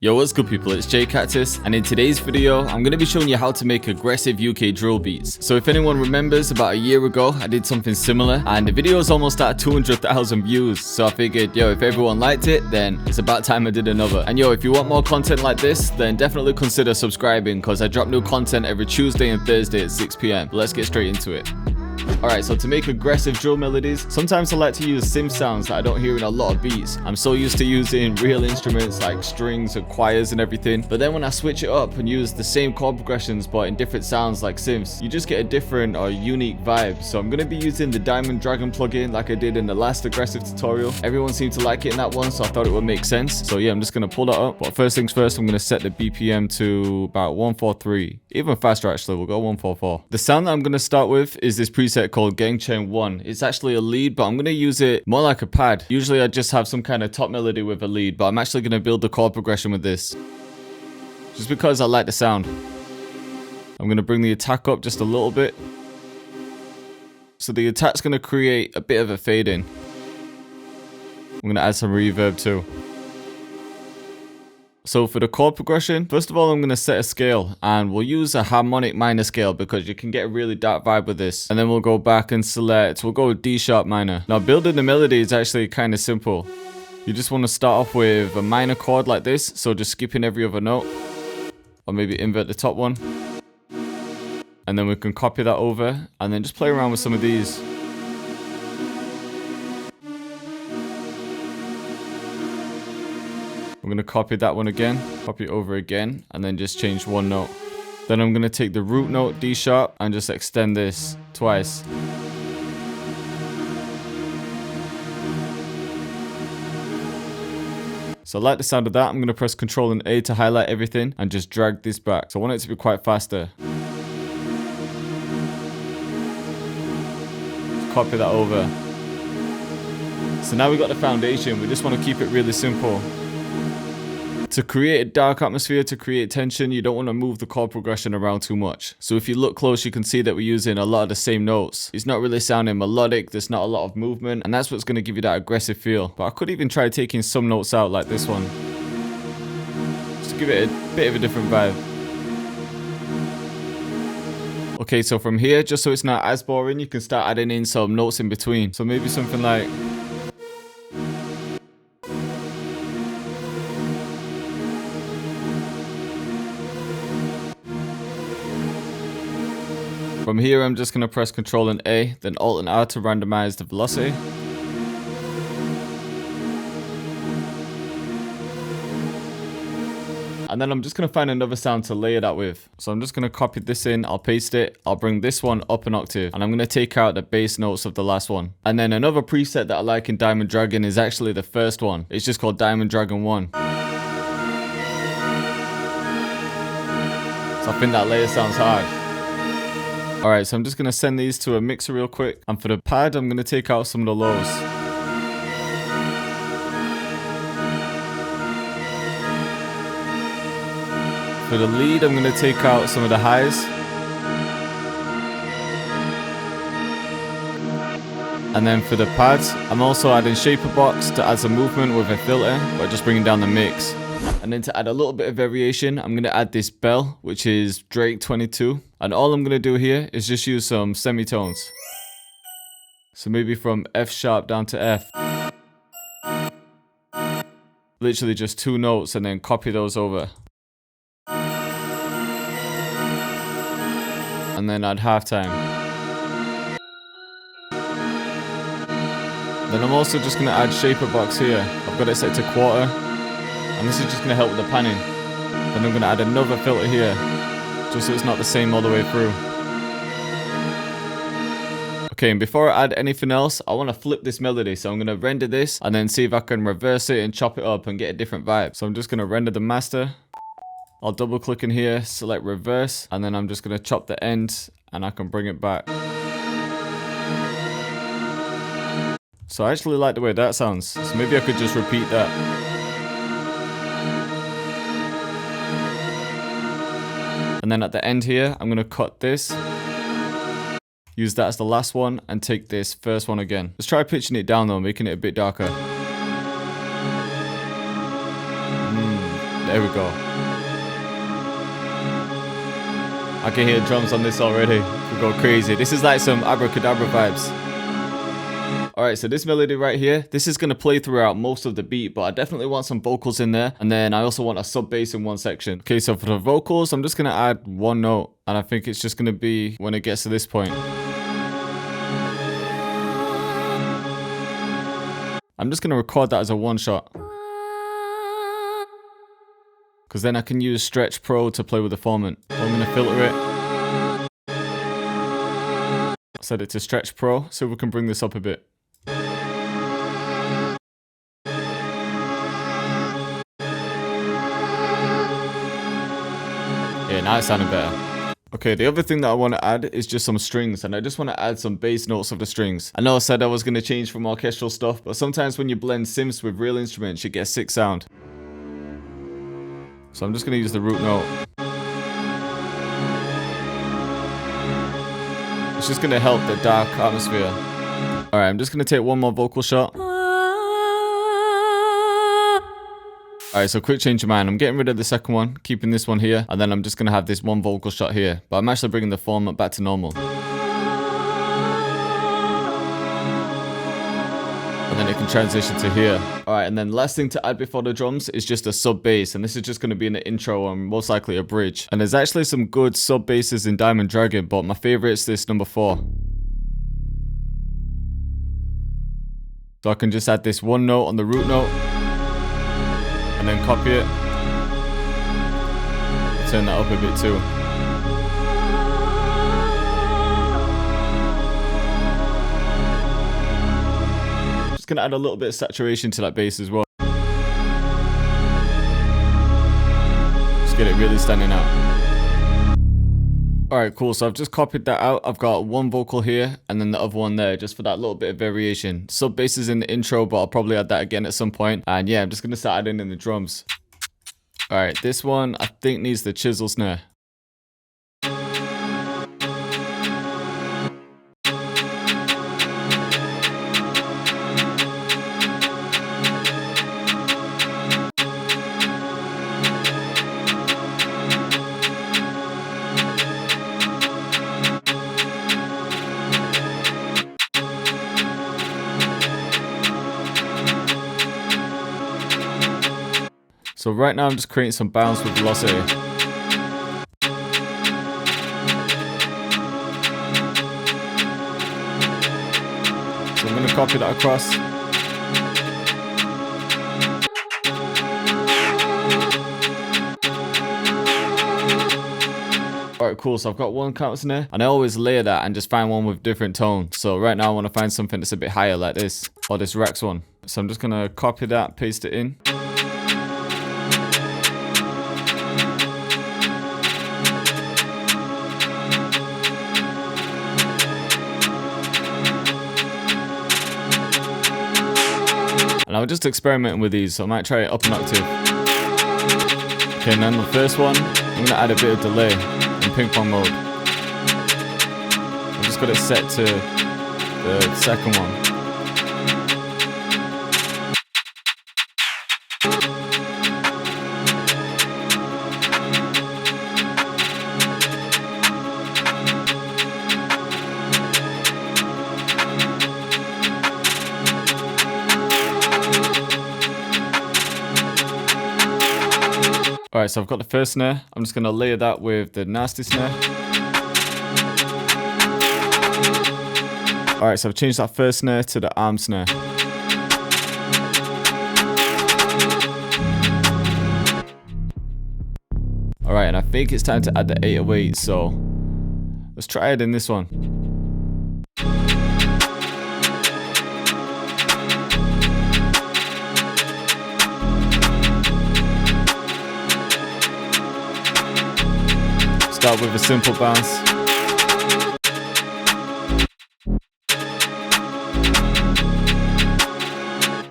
Yo, what's good people, it's J Cactus, and in today's video, I'm going to be showing you how to make aggressive UK drill beats. So if anyone remembers, about a year ago, I did something similar, and the video is almost at 200,000 views, so I figured, yo, if everyone liked it, then it's about time I did another. And yo, if you want more content like this, then definitely consider subscribing, because I drop new content every Tuesday and Thursday at 6 PM. Let's get straight into it. Alright, so to make aggressive drill melodies, sometimes I like to use synth sounds that I don't hear in a lot of beats. I'm so used to using real instruments like strings and choirs and everything, but then when I switch it up and use the same chord progressions but in different sounds like synths, you just get a different or unique vibe. So I'm going to be using the Diamond Dragon plugin like I did in the last aggressive tutorial. Everyone seemed to like it in that one, so I thought it would make sense. So yeah, I'm just going to pull that up. But first things first, I'm going to set the BPM to about 143. Even faster actually, we'll go 144. The sound that I'm going to start with is this preset called Gang Chain 1. It's actually a lead, but I'm going to use it more like a pad. Usually I just have some kind of top melody with a lead, but I'm actually going to build the chord progression with this. Just because I like the sound. I'm going to bring the attack up just a little bit. So the attack's going to create a bit of a fade in. I'm going to add some reverb too. So for the chord progression, first of all, I'm going to set a scale, and we'll use a harmonic minor scale because you can get a really dark vibe with this. And then we'll go back and select, we'll go with D sharp minor. Now building the melody is actually kind of simple. You just want to start off with a minor chord like this, so just skipping every other note, or maybe invert the top one. And then we can copy that over and then just play around with some of these. I'm going to copy that one again, copy it over again, and then just change one note. Then I'm going to take the root note, D sharp, and just extend this twice. So I like the sound of that. I'm going to press Ctrl and A to highlight everything and just drag this back. So I want it to be quite faster. Just copy that over. So now we've got the foundation. We just want to keep it really simple. To create a dark atmosphere, to create tension, you don't want to move the chord progression around too much. So if you look close, you can see that we're using a lot of the same notes. It's not really sounding melodic, there's not a lot of movement, and that's what's going to give you that aggressive feel. But I could even try taking some notes out like this one, just to give it a bit of a different vibe. Okay, so from here, just so it's not as boring, you can start adding in some notes in between. So maybe something like... From here, I'm just going to press Ctrl and A, then Alt and R to randomize the velocity. And then I'm just going to find another sound to layer that with. So I'm just going to copy this in, I'll paste it, I'll bring this one up an octave, and I'm going to take out the bass notes of the last one. And then another preset that I like in Diamond Dragon is actually the first one. It's just called Diamond Dragon 1. So I think that layer sounds hard. Alright, so I'm just going to send these to a mixer real quick. And for the pad, I'm going to take out some of the lows. For the lead, I'm going to take out some of the highs. And then for the pads, I'm also adding shaper box to add some movement with a filter, but just bringing down the mix. And then to add a little bit of variation, I'm going to add this bell, which is Drake 22. And all I'm going to do here is just use some semitones. So maybe from F sharp down to F. Literally just two notes and then copy those over. And then add halftime. Then I'm also just going to add shaper box here. I've got it set to quarter. And this is just going to help with the panning. Then I'm going to add another filter here, just so it's not the same all the way through. Okay, and before I add anything else, I want to flip this melody. So I'm going to render this and then see if I can reverse it and chop it up and get a different vibe. So I'm just going to render the master. I'll double click in here, select reverse, and then I'm just going to chop the end and I can bring it back. So I actually like the way that sounds. So maybe I could just repeat that. And then at the end here, I'm going to cut this, use that as the last one, and take this first one again. Let's try pitching it down though, making it a bit darker. There we go. I can hear drums on this already. We go crazy. This is like some abracadabra vibes. Alright, so this melody right here, this is going to play throughout most of the beat, but I definitely want some vocals in there. And then I also want a sub bass in one section. Okay, so for the vocals, I'm just going to add one note. And I think it's just going to be when it gets to this point. I'm just going to record that as a one shot. Because then I can use Stretch Pro to play with the formant. I'm going to filter it. Set it to Stretch Pro so we can bring this up a bit. Yeah, now it's sounding better. Okay, the other thing that I want to add is just some strings, and I just want to add some bass notes of the strings. I know I said I was going to change from orchestral stuff, but sometimes when you blend synths with real instruments, you get sick sound. So I'm just going to use the root note. It's just going to help the dark atmosphere. Alright, I'm just going to take one more vocal shot. Alright, so quick change of mind. I'm getting rid of the second one, keeping this one here, and then I'm just going to have this one vocal shot here. But I'm actually bringing the format back to normal. And then it can transition to here. Alright, and then last thing to add before the drums is just a sub bass, and this is just going to be in the intro and most likely a bridge. And there's actually some good sub basses in Diamond Dragon, but my favorite is this number 4. So I can just add this one note on the root note. And then copy it. Turn that up a bit too. Just gonna add a little bit of saturation to that bass as well. Just get it really standing out. Alright, cool. So I've just copied that out. I've got one vocal here and then the other one there just for that little bit of variation. Sub bass is in the intro, but I'll probably add that again at some point. And yeah, I'm just going to start adding in the drums. Alright, this one I think needs the chisel snare. So right now I'm just creating some bounce with velocity. So I'm going to copy that across. Alright, cool. So I've got one counter snare, and I always layer that and just find one with different tone. So right now I want to find something that's a bit higher like this, or this Rex one. So I'm just going to copy that, paste it in. And I was just experimenting with these, so I might try it up an octave. Okay, and then the first one, I'm going to add a bit of delay in ping pong mode. I've just got it set to the second one. Alright, so I've got the first snare. I'm just going to layer that with the nasty snare. Alright, so I've changed that first snare to the arm snare. Alright, and I think it's time to add the 808, so let's try it in this one. Start with a simple bounce.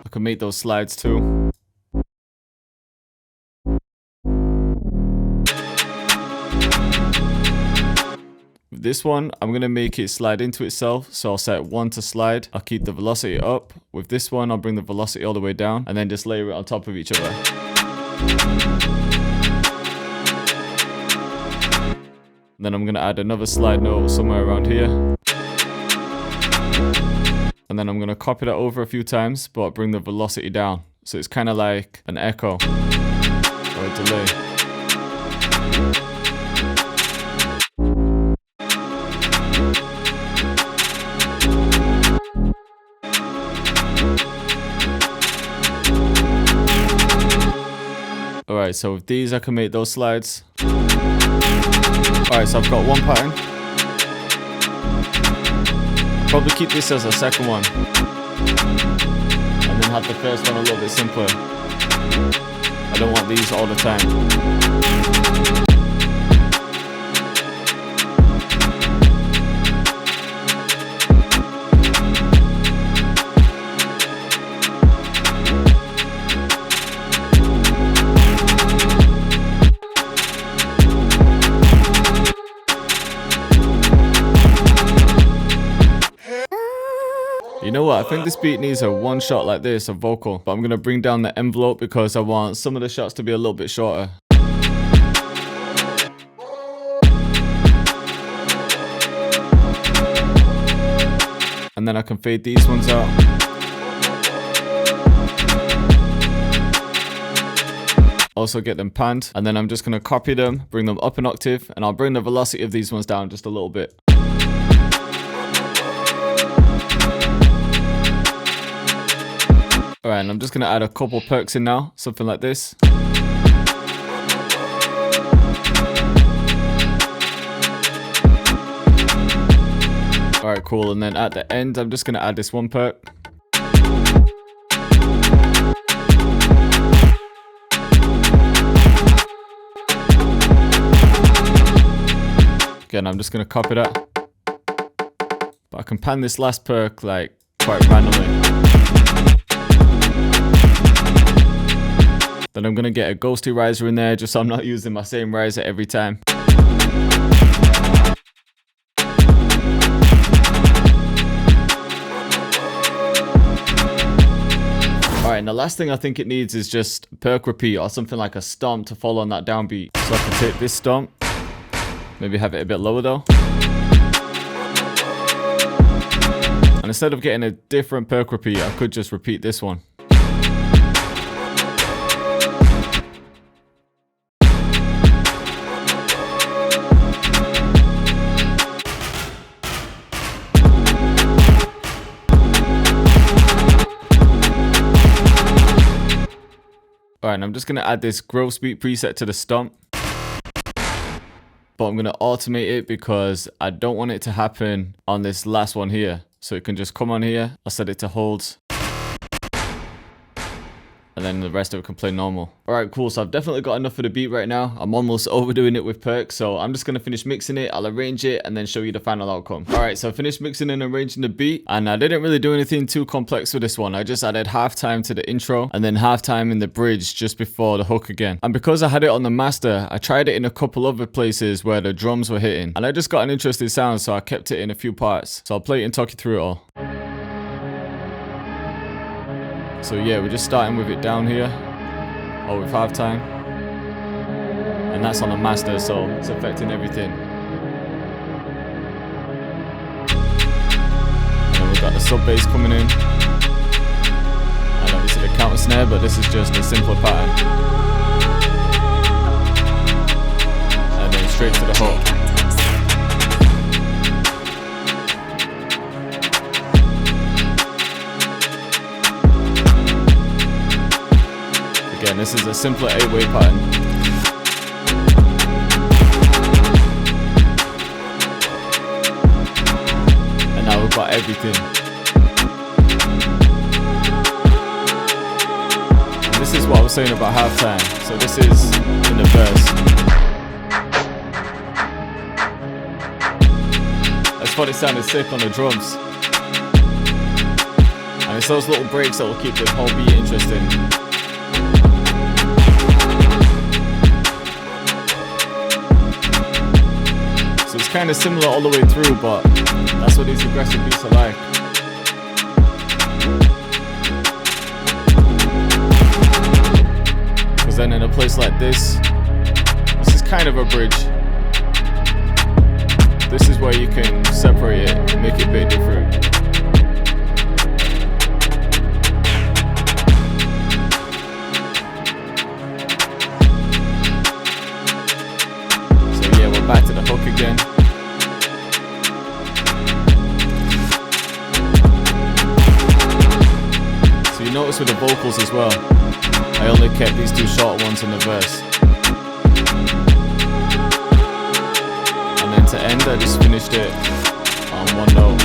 I can make those slides too. With this one, I'm going to make it slide into itself. So I'll set 1 to slide. I'll keep the velocity up. With this one, I'll bring the velocity all the way down and then just layer it on top of each other. And then I'm going to add another slide note somewhere around here. And then I'm going to copy that over a few times, but bring the velocity down. So it's kind of like an echo or a delay. Alright, so with these I can make those slides. Alright, so I've got one pattern. I'll probably keep this as a second one. And then have the first one a little bit simpler. I don't want these all the time. You know what, I think this beat needs a one shot like this, a vocal. But I'm going to bring down the envelope because I want some of the shots to be a little bit shorter. And then I can fade these ones out. Also get them panned. And then I'm just going to copy them, bring them up an octave. And I'll bring the velocity of these ones down just a little bit. Alright, and I'm just going to add a couple perks in now, something like this. Alright, cool, and then at the end, I'm just going to add this one perk. Again, I'm just going to copy that. But I can pan this last perk like quite randomly. Then I'm going to get a ghosty riser in there just so I'm not using my same riser every time. Alright, and the last thing I think it needs is just perk repeat or something like a stomp to follow on that downbeat. So I can take this stomp, maybe have it a bit lower though. And instead of getting a different perk repeat, I could just repeat this one. Alright, and I'm just going to add this growth speed preset to the stomp. But I'm going to automate it because I don't want it to happen on this last one here. So it can just come on here. I'll set it to hold. And then the rest of it can play normal. Alright, cool. So I've definitely got enough for the beat right now. I'm almost overdoing it with perks. So I'm just going to finish mixing it. I'll arrange it and then show you the final outcome. Alright, so I finished mixing and arranging the beat. And I didn't really do anything too complex with this one. I just added halftime to the intro and then halftime in the bridge just before the hook again. And because I had it on the master, I tried it in a couple other places where the drums were hitting. And I just got an interesting sound, so I kept it in a few parts. So I'll play it and talk you through it all. So yeah, we're just starting with it down here. Or with halftime. And that's on the master, so it's affecting everything. And then we've got the sub bass coming in. And obviously the counter snare, but this is just a simpler pattern. And then straight to the hook. Again, this is a simpler 8-way pattern. And now we've got everything. And this is what I was saying about halftime. So this is in the verse. I just thought it sounded sick on the drums. And it's those little breaks that will keep the whole beat interesting. It's kind of similar all the way through, but that's what these aggressive beats are like. Because then in a place like this is kind of a bridge. this is where you can separate it, make it a bit different. So yeah, we're back to the hook again. So you notice with the vocals as well, I only kept these two short ones in the verse. And then to end, I just finished it on one note.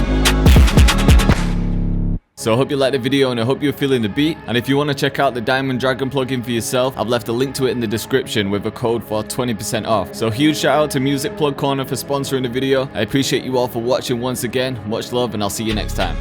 So I hope you liked the video and I hope you're feeling the beat. And if you want to check out the Diamond Dragon plugin for yourself, I've left a link to it in the description with a code for 20% off. So huge shout out to Music Plug Corner for sponsoring the video. I appreciate you all for watching once again. Much love and I'll see you next time.